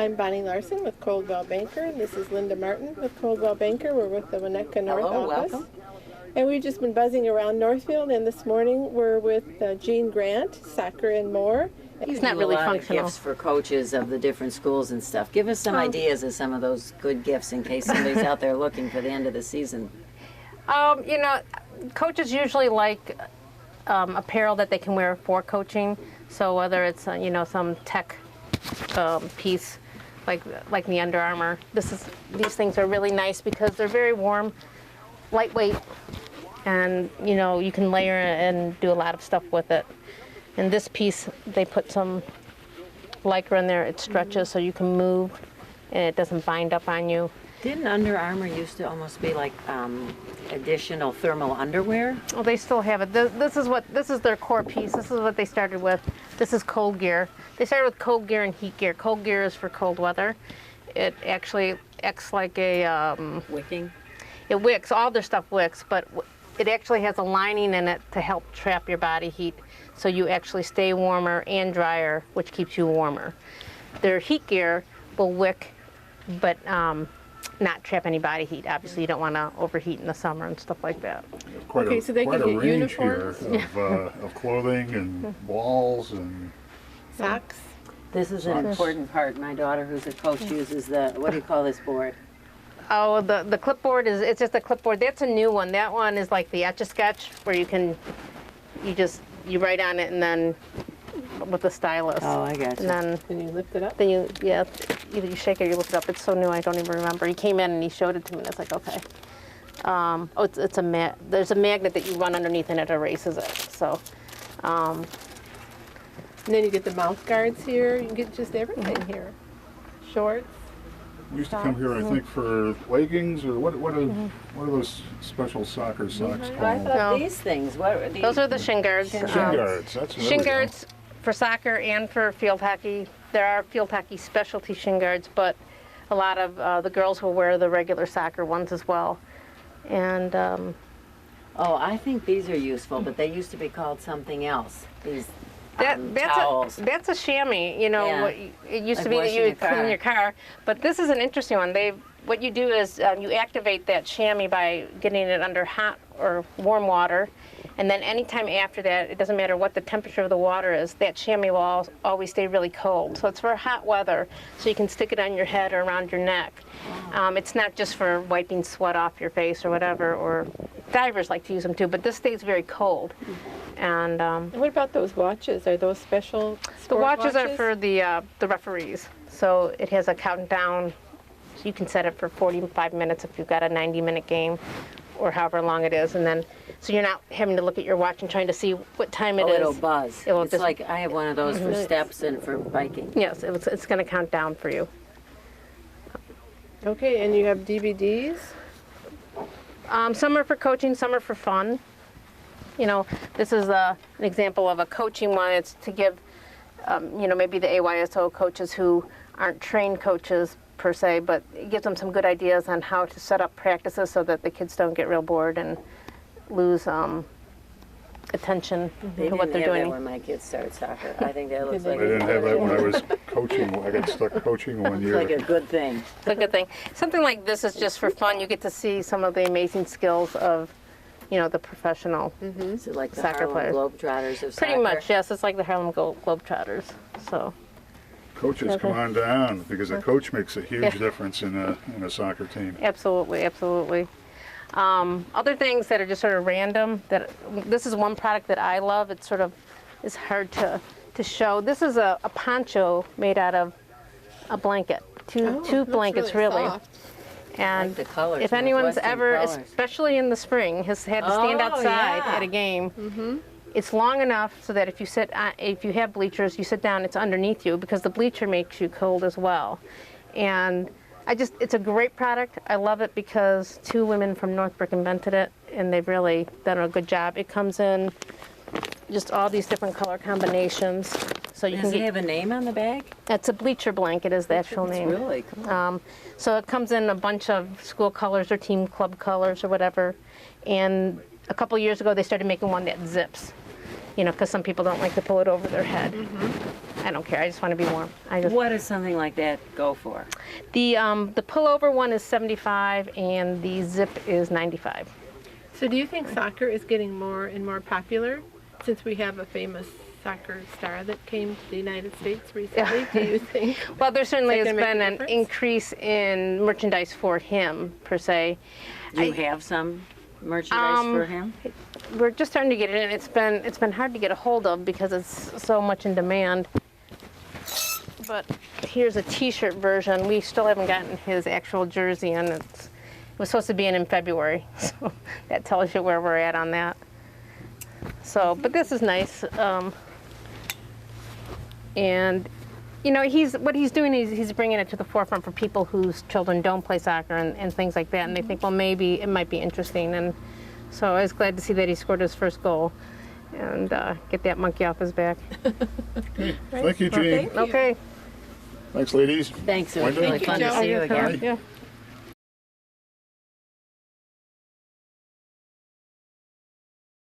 I'm Bonnie Larson with Coldwell Banker, and this is Linda Martin with Coldwell Banker. We're with the Winnetka North office. Welcome. And we've just been buzzing around Northfield, and this morning we're with Jeanne Grant, Soccer and More. He's not really functional. Gifts for coaches of the different schools and stuff. Give us some ideas of some of those good gifts in case somebody's out there looking for the end of the season. You know, coaches usually like apparel that they can wear for coaching. So whether it's you know, some tech piece like the Under Armour, these things are really nice because they're very warm, lightweight, and you know, you can layer and do a lot of stuff with it. And this piece, they put some Lycra in there. It stretches so you can move and it doesn't bind up on you. Didn't Under Armour used to almost be like additional thermal underwear? Well, they still have it. This is their core piece. This is what they started with. This is cold gear. They started with cold gear and heat gear. Cold gear is for cold weather. It actually acts like a wicking. It wicks. All their stuff wicks, but it actually has a lining in it to help trap your body heat, so you actually stay warmer and drier, which keeps you warmer. Their heat gear will wick, but not trap any body heat. Obviously, you don't want to overheat in the summer and stuff like that. So they can get range uniforms here of clothing and balls and socks. This is an important part. My daughter, who's a coach, uses the, what do you call this board? Oh, the clipboard it's just a clipboard. That's a new one. That one is like the Etch-a-Sketch, where you write on it and then with the stylus. Oh, I got you. And Can you lift it up? then you shake it, you lift it up. It's so new, I don't even remember. He came in and he showed it to me, and it's like, okay. There's a magnet that you run underneath and it erases it. So, And then you get the mouth guards here. You can get just everything here. Shorts. we used to come here, I think, for leggings or what are those special soccer socks I called? thought No. these things, what are these? those are the shin guards. Shin guards. That's there Shin we go. guards for soccer and for field hockey. There are field hockey specialty shin guards, but a lot of the girls will wear the regular soccer ones as well. And Oh, I think these are useful, but they used to be called something else. These towels. that's a chamois. You know, Yeah. it used Like to be that washing you would your clean car. your car, but this is an interesting one. What you do is you activate that chamois by getting it under hot or warm water, and then anytime after that, it doesn't matter what the temperature of the water is, that chamois will always stay really cold. So it's for hot weather, so you can stick it on your head or around your neck. It's not just for wiping sweat off your face or whatever, or divers like to use them too, but this stays very cold. And And what about those watches? Are those special the sport watches are for the referees. So it has a countdown. So you can set it for 45 minutes if you've got a 90-minute game, or however long it is, and then so you're not having to look at your watch and trying to see what time it is. It'll buzz. It will It's just- like I have one of those for steps and for biking. Yes, it's going to count down for you. Okay, and you have DVDs. Some are for coaching, some are for fun. You know, this is an example of a coaching one. It's to give, you know, maybe the AYSO coaches who aren't trained coaches per se, but it gives them some good ideas on how to set up practices so that the kids don't get real bored and lose attention They to what didn't they're have that doing. when my kids started soccer. I think that looks They like I didn't have that when I was coaching. I got stuck coaching one It's like year. a good thing. It's a good thing. Something like this is just for fun. You get to see some of the amazing skills of, you know, the professional. Is it like the Soccer Harlem players. Globetrotters of soccer? Pretty much, yes. It's like the Harlem Globetrotters. So. Coaches, come on down because a coach makes a huge Yeah. difference in a soccer team. Absolutely, absolutely. Other things that are just sort of random, this is one product that I love. It sort of is hard to show. This is a poncho made out of a blanket, two that's blankets really. soft. And Like the colors, if anyone's Northwestern ever, colors. especially in the spring, has had to stand Oh, outside yeah. at a game, it's long enough so that if you have bleachers, you sit down, it's underneath you because the bleacher makes you cold as well. And it's a great product. I love it because two women from Northbrook invented it, and they've really done a good job. It comes in just all these different color combinations. So you Does can it have get, a name on the bag? it's a bleacher blanket is the actual It's name. really cool. So it comes in a bunch of school colors or team club colors or whatever. And a couple years ago, they started making one that zips, you know, because some people don't like to pull it over their head. I don't care. I just want to be warm. I just What does something like that go for? the pullover one is 75 and the zip is 95. So do you think soccer is getting more and more popular since we have a famous soccer star that came to the United States recently? Do you think? Well, there certainly Is has that gonna make been a an difference? increase in merchandise for him per se. Do you have some merchandise for him? We're just starting to get it in. It's been hard to get a hold of because it's so much in demand. But here's a T-shirt version. We still haven't gotten his actual jersey in. It was supposed to be in February, so that tells you where we're at on that. So, but this is nice. And you know, what he's doing is he's bringing it to the forefront for people whose children don't play soccer and things like that, and they think, well, maybe it might be interesting. And so I was glad to see that he scored his first goal and get that monkey off his back. Thank you, Jeanne. Thank you. Okay. Thanks, ladies. Thanks, it was Wendell? really Thank you, fun to Joe. see you again. Yeah.